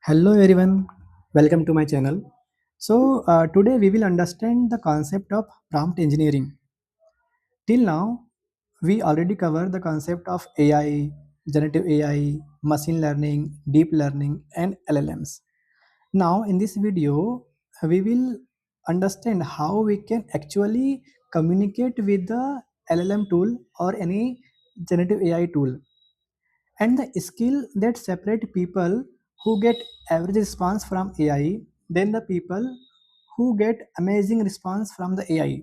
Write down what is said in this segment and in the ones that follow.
Hello everyone, welcome to my channel. Today we will understand the concept of prompt engineering. Till now, we already covered the concept of AI, generative AI, machine learning, deep learning, and LLMs. Now, in this video, we will understand how we can actually communicate with the LLM tool or any generative AI tool and the skill that separate people who get average response from AI then the people who get amazing response from the AI.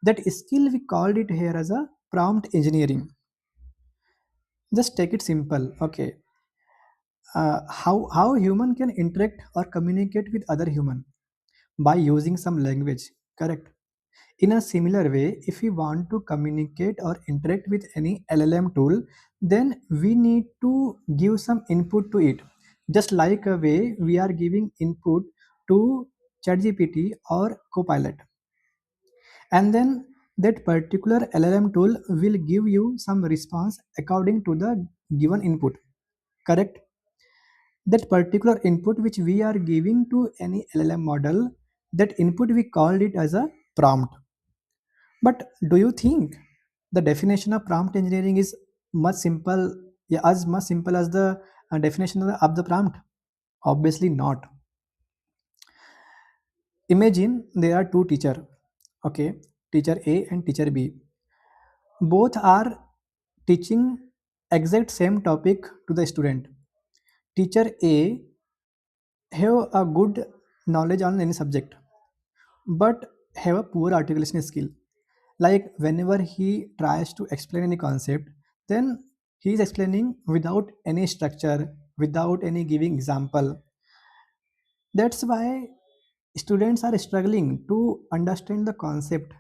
That skill we called it here as a prompt engineering. Just take it simple. Okay, how human can interact or communicate with other human by using some language, correct? In a similar way, if we want to communicate or interact with any LLM tool, then we need to give some input to it, just like a way we are giving input to ChatGPT or Copilot. And then that particular LLM tool will give you some response according to the given input, correct? That particular input which we are giving to any LLM model, that input we called it as a prompt. But do you think the definition of prompt engineering is much simple, yeah, as much simple as the definition of the prompt? Obviously not. Imagine there are two teacher, okay, teacher A and teacher B. Both are teaching exact same topic to the student. Teacher A have a good knowledge on any subject, but have a poor articulation skill. Like whenever he tries to explain any concept, then he is explaining without any structure, without any giving example. That's why students are struggling to understand the concept,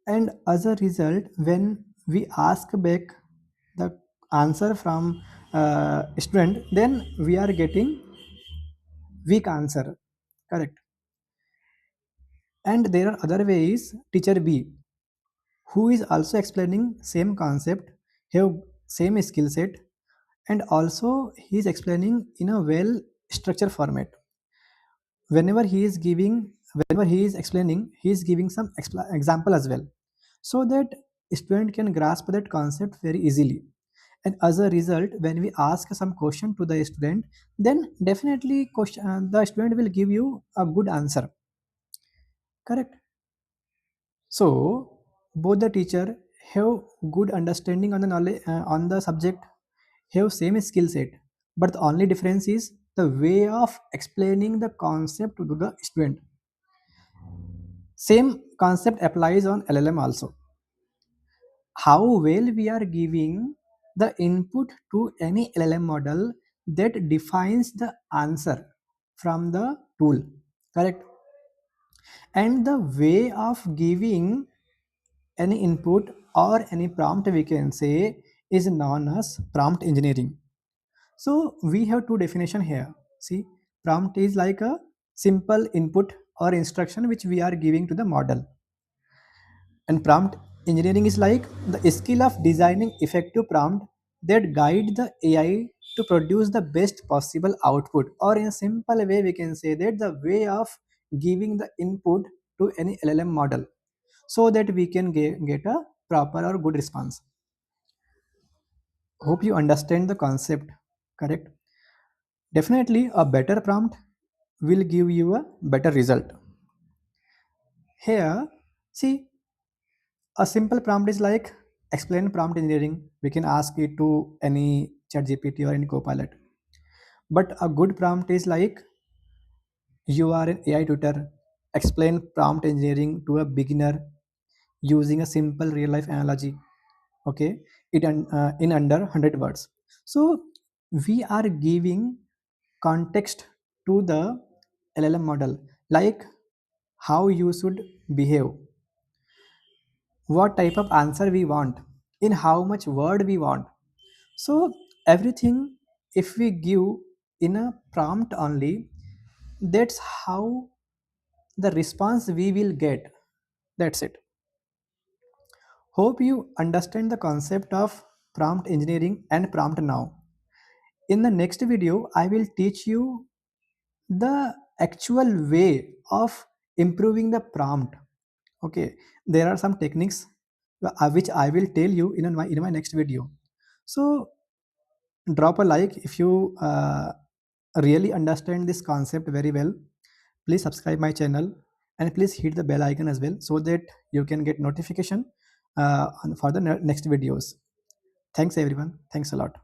and as a result when we ask back the answer from student, then we are getting weak answer, correct? And there are other ways. Teacher B, who is also explaining same concept, have same skill set, and also he is explaining in a well structured format. Whenever he is giving, whenever he is explaining, he is giving some example as well, so that student can grasp that concept very easily. And as a result, when we ask some question to the student, then definitely the student will give you a good answer, correct? So both the teacher have good understanding on the knowledge on the subject, have same skill set, but the only difference is the way of explaining the concept to the student. Same concept applies on LLM also. How well we are giving the input to any LLM model, that defines the answer from the tool, correct? And the way of giving any input or any prompt, we can say, is known as prompt engineering. So we have two definition here. See, prompt is like a simple input or instruction which we are giving to the model, and prompt engineering is like the skill of designing effective prompt that guide the AI to produce the best possible output, or in a simple way we can say that the way of giving the input to any LLM model, so that we can get a proper or good response. Hope you understand the concept, correct? Definitely a better prompt will give you a better result. Here, see, a simple prompt is like explain prompt engineering. We can ask it to any chat GPT or any copilot. But a good prompt is like you are an AI tutor. Explain prompt engineering to a beginner using a simple real life analogy. Okay, in under 100 words. So we are giving context to the LLM model, like how you should behave, what type of answer we want, in how much word we want. So everything, if we give in a prompt only, that's how the response we will get. That's it. Hope you understand the concept of prompt engineering and prompt now. in the next video I will teach you the actual way of improving the prompt. Okay, there are some techniques which I will tell you in my next video. So drop a like if you really understand this concept very well. Please subscribe my channel and please hit the bell icon as well so that you can get notification for the next videos. Thanks everyone. Thanks a lot.